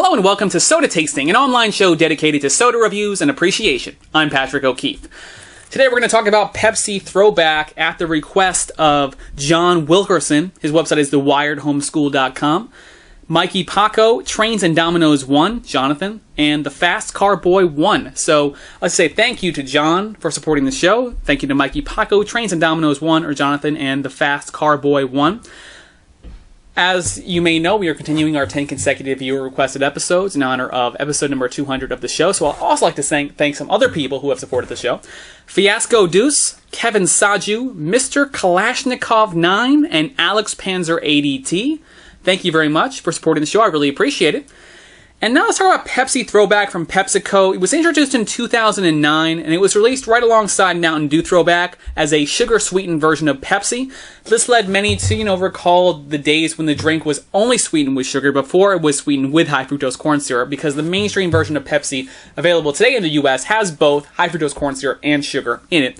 Hello and welcome to Soda Tasting, an online show dedicated to soda reviews and appreciation. I'm Patrick O'Keefe. Today we're going to talk about Pepsi Throwback at the request of John Wilkerson. His website is thewiredhomeschool.com. Mikey Paco, Trains and Dominoes 1, Jonathan, and the Fast Car Boy 1. So let's say thank you to John for supporting the show. Thank you to Mikey Paco, Trains and Dominoes 1, or Jonathan, and the Fast Car Boy 1. As you may know, we are continuing our 10 consecutive viewer-requested episodes in honor of episode number 200 of the show. So I'll also like to thank some other people who have supported the show. Fiasco Deuce, Kevin Saju, Mr. Kalashnikov 9, and Alex Panzer ADT. Thank you very much for supporting the show. I really appreciate it. And now let's talk about Pepsi Throwback from PepsiCo. It was introduced in 2009, and it was released right alongside Mountain Dew Throwback as a sugar-sweetened version of Pepsi. This led many to, recall the days when the drink was only sweetened with sugar before it was sweetened with high fructose corn syrup, because the mainstream version of Pepsi available today in the US has both high fructose corn syrup and sugar in it.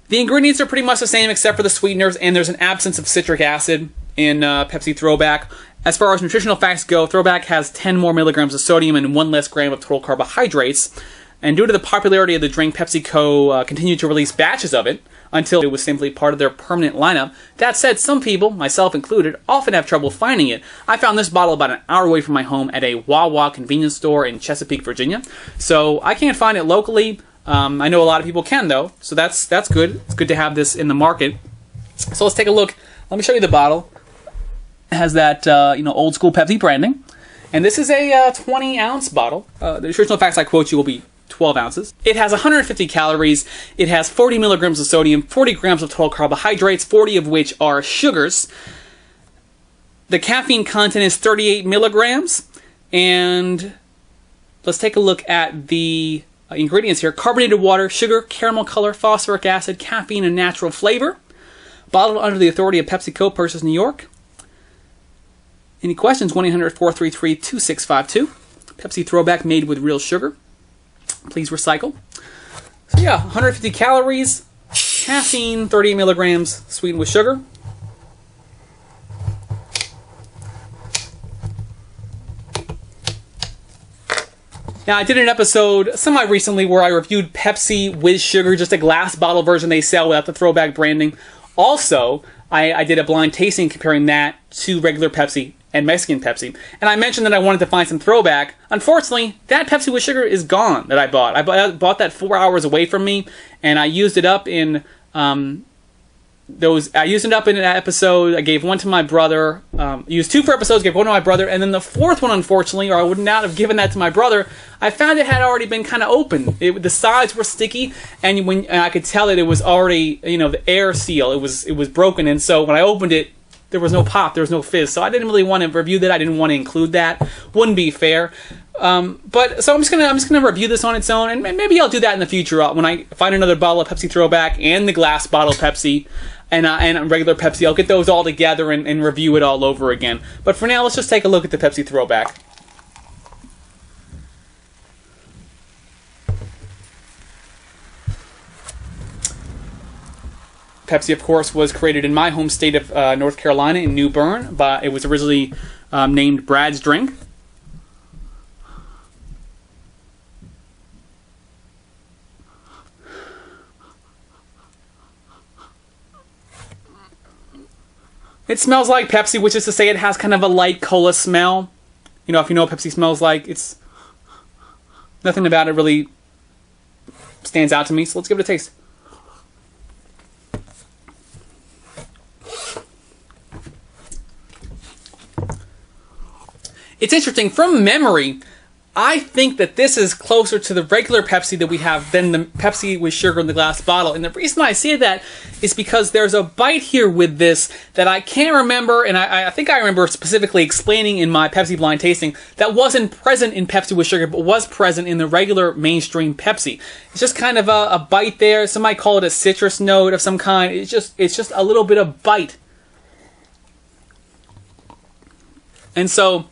The ingredients are pretty much the same except for the sweeteners, and there's an absence of citric acid in Pepsi Throwback. As far as nutritional facts go, Throwback has 10 more milligrams of sodium and 1 less gram of total carbohydrates. And due to the popularity of the drink, PepsiCo continued to release batches of it until it was simply part of their permanent lineup. That said, some people, myself included, often have trouble finding it. I found this bottle about an hour away from my home at a Wawa convenience store in Chesapeake, Virginia. So I can't find it locally. I know a lot of people can, though, so that's good. It's good to have this in the market. So let's take a look. Let me show you the bottle. It has that old school Pepsi branding, and this is a 20-ounce bottle. The nutritional facts I quote you will be 12 ounces. It has 150 calories. It has 40 milligrams of sodium, 40 grams of total carbohydrates, 40 of which are sugars. The caffeine content is 38 milligrams, and let's take a look at the ingredients here. Carbonated water, sugar, caramel color, phosphoric acid, caffeine, and natural flavor. Bottled under the authority of PepsiCo, Purses, New York. Any questions? 1-800-433-2652. Pepsi Throwback made with real sugar. Please recycle. So yeah, 150 calories, caffeine, 38 milligrams, sweetened with sugar. Now, I did an episode semi-recently where I reviewed Pepsi with sugar, just a glass bottle version they sell without the Throwback branding. Also, I did a blind tasting comparing that to regular Pepsi and Mexican Pepsi. And I mentioned that I wanted to find some Throwback. Unfortunately, that Pepsi with sugar is gone that I bought. I bought that 4 hours away from me, and I used it up in an episode. I gave one to my brother. Used 2 for episodes, gave one to my brother, and then the 4th one, unfortunately, or I would not have given that to my brother, I found it had already been kind of open. The sides were sticky, and I could tell that it was already, the air seal, it was broken, and so when I opened it, there was no pop, there was no fizz, so I didn't really want to review that. I didn't want to include that. Wouldn't be fair. So I'm just gonna review this on its own, and maybe I'll do that in the future when I find another bottle of Pepsi Throwback and the glass bottle of Pepsi and regular Pepsi. I'll get those all together and review it all over again. But for now, let's just take a look at the Pepsi Throwback. Pepsi, of course, was created in my home state of North Carolina in New Bern, but it was originally named Brad's Drink. It smells like Pepsi, which is to say it has kind of a light cola smell. If you know what Pepsi smells like, it's nothing about it really stands out to me, so let's give it a taste. It's interesting, from memory, I think that this is closer to the regular Pepsi that we have than the Pepsi with sugar in the glass bottle. And the reason I say that is because there's a bite here with this that I can't remember, and I think I remember specifically explaining in my Pepsi blind tasting, that wasn't present in Pepsi with sugar, but was present in the regular mainstream Pepsi. It's just kind of a bite there. Some might call it a citrus note of some kind. It's just a little bit of bite. And so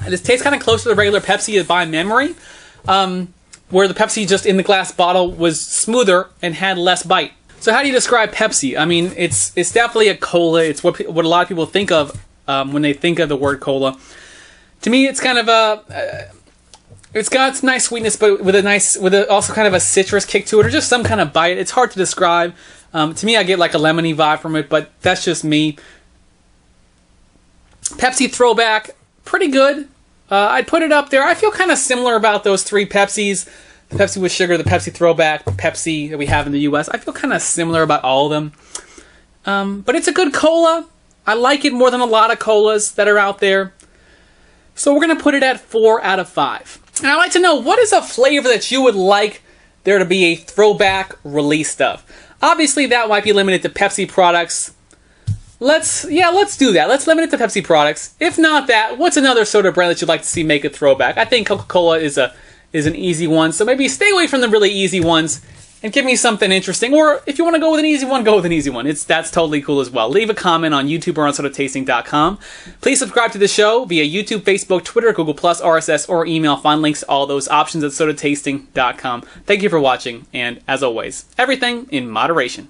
this tastes kind of close to the regular Pepsi by memory, where the Pepsi just in the glass bottle was smoother and had less bite. So how do you describe Pepsi? I mean, it's definitely a cola. It's what a lot of people think of when they think of the word cola. To me, it's kind of a... it's got some nice sweetness, but with also kind of a citrus kick to it, or just some kind of bite. It's hard to describe. To me, I get like a lemony vibe from it, but that's just me. Pepsi Throwback, pretty good. I'd put it up there. I feel kind of similar about those three Pepsis. The Pepsi with sugar, the Pepsi Throwback, the Pepsi that we have in the US. I feel kind of similar about all of them. But it's a good cola. I like it more than a lot of colas that are out there. So we're going to put it at 4 out of 5. And I'd like to know, what is a flavor that you would like there to be a throwback release of? Obviously, that might be limited to Pepsi products. Let's do that. Let's limit it to Pepsi products. If not that, what's another soda brand that you'd like to see make a throwback? I think Coca-Cola is an easy one, so maybe stay away from the really easy ones and give me something interesting. Or if you want to go with an easy one, go with an easy one. That's totally cool as well. Leave a comment on YouTube or on sodatasting.com. Please subscribe to the show via YouTube, Facebook, Twitter, Google+, RSS, or email. Find links to all those options at sodatasting.com. Thank you for watching, and as always, everything in moderation.